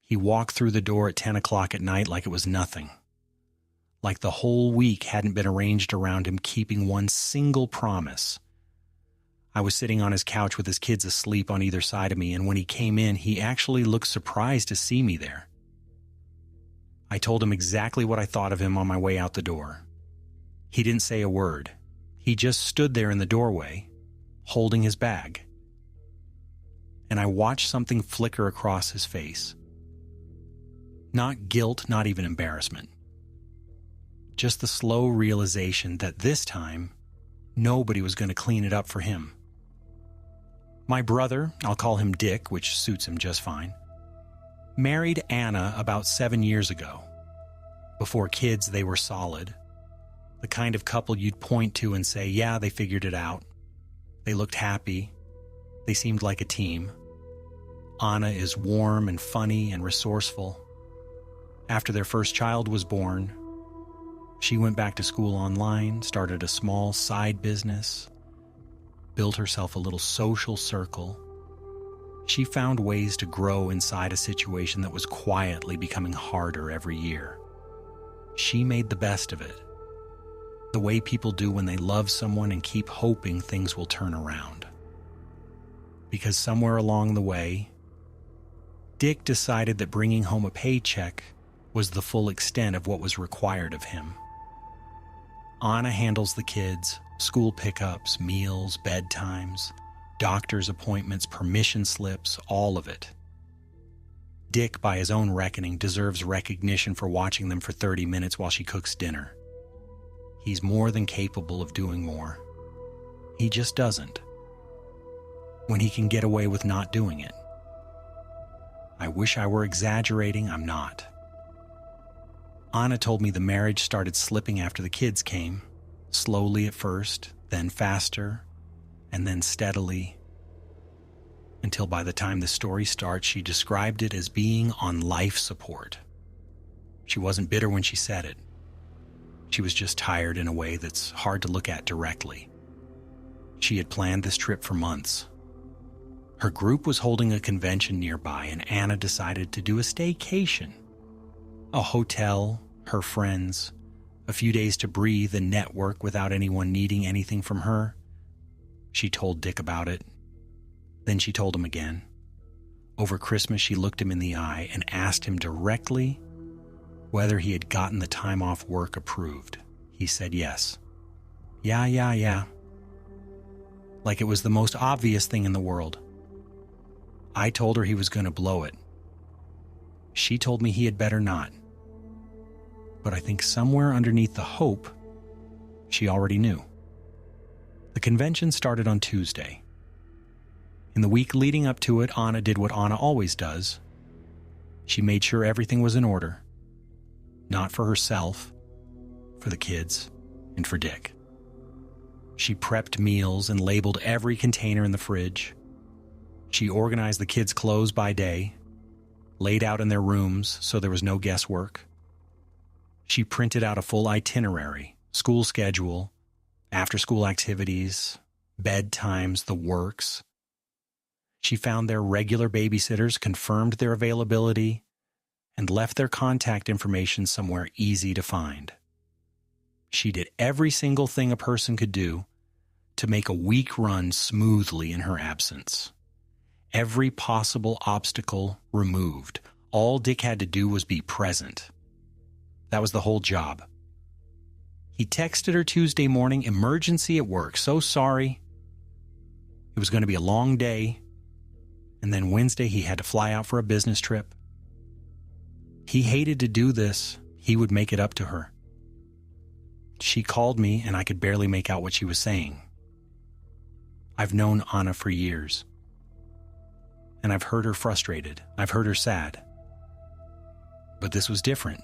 He walked through the door at 10 o'clock at night like it was nothing. Like the whole week hadn't been arranged around him keeping one single promise. I was sitting on his couch with his kids asleep on either side of me, and when he came in, he actually looked surprised to see me there. I told him exactly what I thought of him on my way out the door. He didn't say a word. He just stood there in the doorway, holding his bag. And I watched something flicker across his face. Not guilt, not even embarrassment. Just the slow realization that this time, nobody was going to clean it up for him. My brother, I'll call him Dick, which suits him just fine, married Anna about 7 years ago. Before kids, they were solid. The kind of couple you'd point to and say, yeah, they figured it out. They looked happy. They seemed like a team. Anna is warm and funny and resourceful. After their first child was born, she went back to school online, started a small side business, built herself a little social circle. She found ways to grow inside a situation that was quietly becoming harder every year. She made the best of it, the way people do when they love someone and keep hoping things will turn around. Because somewhere along the way, Dick decided that bringing home a paycheck was the full extent of what was required of him. Anna handles the kids, school pickups, meals, bedtimes, doctor's appointments, permission slips, all of it. Dick, by his own reckoning, deserves recognition for watching them for 30 minutes while she cooks dinner. He's more than capable of doing more. He just doesn't. When he can get away with not doing it. I wish I were exaggerating, I'm not. Anna told me the marriage started slipping after the kids came, slowly at first, then faster, and then steadily, until by the time the story starts, she described it as being on life support. She wasn't bitter when she said it. She was just tired in a way that's hard to look at directly. She had planned this trip for months. Her group was holding a convention nearby, and Anna decided to do a staycation. A hotel, her friends, a few days to breathe and network without anyone needing anything from her. She told Dick about it. Then she told him again. Over Christmas, she looked him in the eye and asked him directly whether he had gotten the time off work approved. He said yes. Yeah. Like it was the most obvious thing in the world. I told her he was going to blow it. She told me he had better not. But I think somewhere underneath the hope, she already knew. The convention started on Tuesday. In the week leading up to it, Anna did what Anna always does. She made sure everything was in order. Not for herself, for the kids, and for Dick. She prepped meals and labeled every container in the fridge. She organized the kids' clothes by day, laid out in their rooms so there was no guesswork. She printed out a full itinerary, school schedule, after-school activities, bedtimes, the works. She found their regular babysitters, confirmed their availability, and left their contact information somewhere easy to find. She did every single thing a person could do to make a week run smoothly in her absence. Every possible obstacle removed. All Dick had to do was be present. That was the whole job. He texted her Tuesday morning, emergency at work, so sorry. It was going to be a long day. And then Wednesday he had to fly out for a business trip. He hated to do this. He would make it up to her. She called me and I could barely make out what she was saying. I've known Anna for years. And I've heard her frustrated. I've heard her sad. But this was different.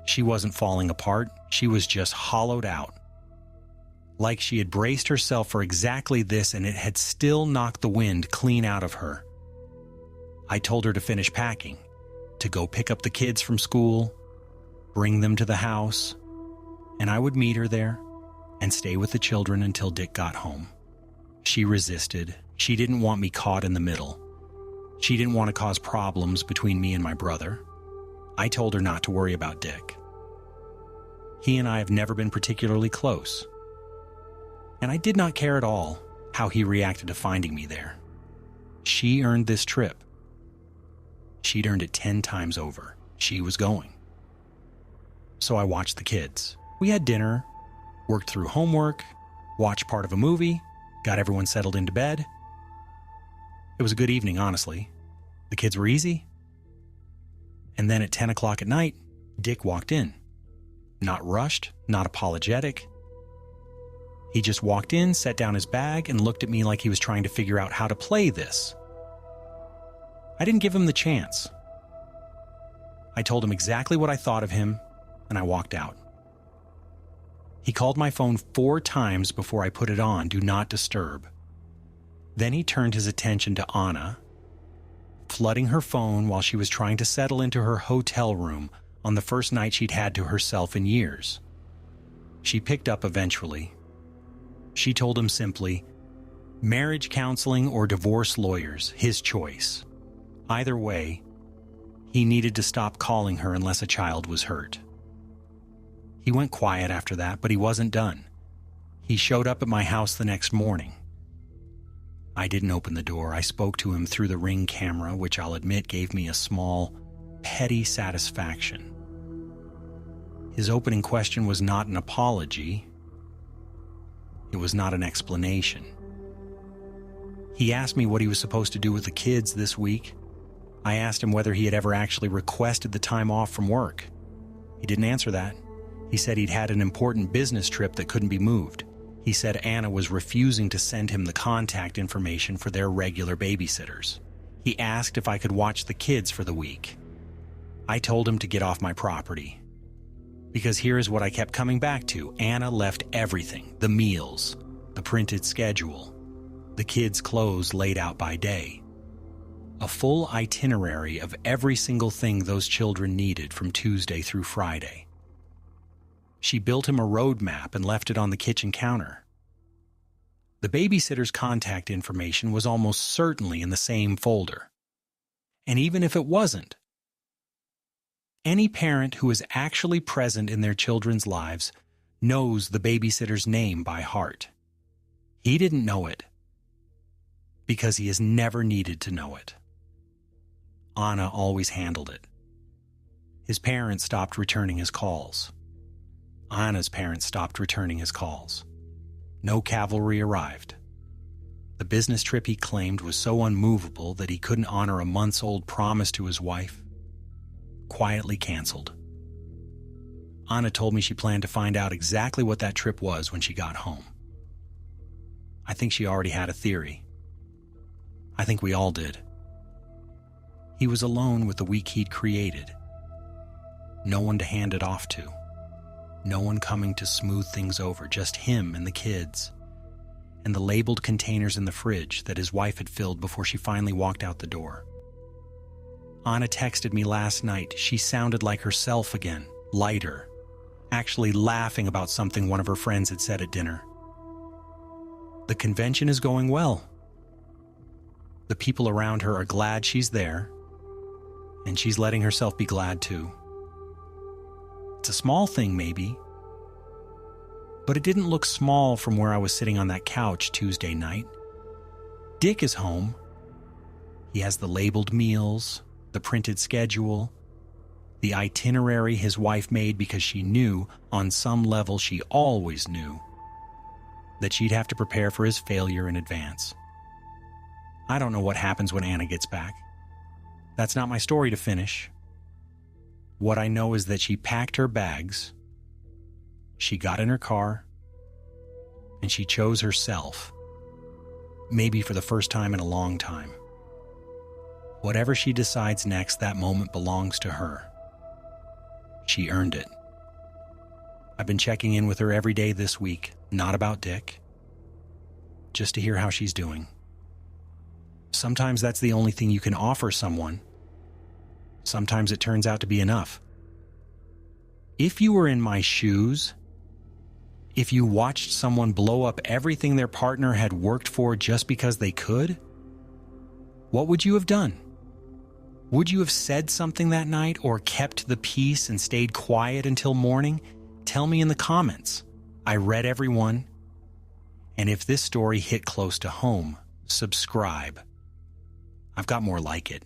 She wasn't falling apart. She was just hollowed out. Like she had braced herself for exactly this and it had still knocked the wind clean out of her. I told her to finish packing, to go pick up the kids from school, bring them to the house, and I would meet her there and stay with the children until Dick got home. She resisted. She didn't want me caught in the middle. She didn't want to cause problems between me and my brother. I told her not to worry about Dick. He and I have never been particularly close, and I did not care at all how he reacted to finding me there. She earned this trip. She'd earned it 10 times over. She was going. So I watched the kids. We had dinner, worked through homework, watched part of a movie, got everyone settled into bed. It was a good evening, honestly. The kids were easy. And then at 10 o'clock at night, Dick walked in. Not rushed, not apologetic. He just walked in, set down his bag, and looked at me like he was trying to figure out how to play this. I didn't give him the chance. I told him exactly what I thought of him, and I walked out. He called my phone 4 times before I put it on, do not disturb. Then he turned his attention to Anna, flooding her phone while she was trying to settle into her hotel room on the first night she'd had to herself in years. She picked up eventually. She told him simply, marriage counseling or divorce lawyers, his choice. Either way, he needed to stop calling her unless a child was hurt. He went quiet after that, but he wasn't done. He showed up at my house the next morning. I didn't open the door. I spoke to him through the Ring camera, which I'll admit gave me a small, petty satisfaction. His opening question was not an apology. It was not an explanation. He asked me what he was supposed to do with the kids this week. I asked him whether he had ever actually requested the time off from work. He didn't answer that. He said he'd had an important business trip that couldn't be moved. He said Anna was refusing to send him the contact information for their regular babysitters. He asked if I could watch the kids for the week. I told him to get off my property. Because here is what I kept coming back to. Anna left everything, the meals, the printed schedule, the kids' clothes laid out by day. A full itinerary of every single thing those children needed from Tuesday through Friday. She built him a road map and left it on the kitchen counter. The babysitter's contact information was almost certainly in the same folder. And even if it wasn't, any parent who is actually present in their children's lives knows the babysitter's name by heart. He didn't know it because he has never needed to know it. Anna always handled it. His parents stopped returning his calls. Anna's parents stopped returning his calls. No cavalry arrived. The business trip he claimed was so unmovable that he couldn't honor a months-old promise to his wife. Quietly canceled. Anna told me she planned to find out exactly what that trip was when she got home. I think she already had a theory. I think we all did. He was alone with the week he'd created. No one to hand it off to. No one coming to smooth things over, just him and the kids, and the labeled containers in the fridge that his wife had filled before she finally walked out the door. Anna texted me last night. She sounded like herself again, lighter, actually laughing about something one of her friends had said at dinner. The convention is going well. The people around her are glad she's there, and she's letting herself be glad too. It's a small thing, maybe, but it didn't look small from where I was sitting on that couch Tuesday night. Dick is home. He has the labeled meals, the printed schedule, the itinerary his wife made because she knew, on some level she always knew, that she'd have to prepare for his failure in advance. I don't know what happens when Anna gets back. That's not my story to finish. What I know is that she packed her bags, she got in her car, and she chose herself, maybe for the first time in a long time. Whatever she decides next, that moment belongs to her. She earned it. I've been checking in with her every day this week, not about Dick, just to hear how she's doing. Sometimes that's the only thing you can offer someone. Sometimes it turns out to be enough. If you were in my shoes, if you watched someone blow up everything their partner had worked for just because they could, what would you have done? Would you have said something that night or kept the peace and stayed quiet until morning? Tell me in the comments. I read every one. And if this story hit close to home, subscribe. I've got more like it.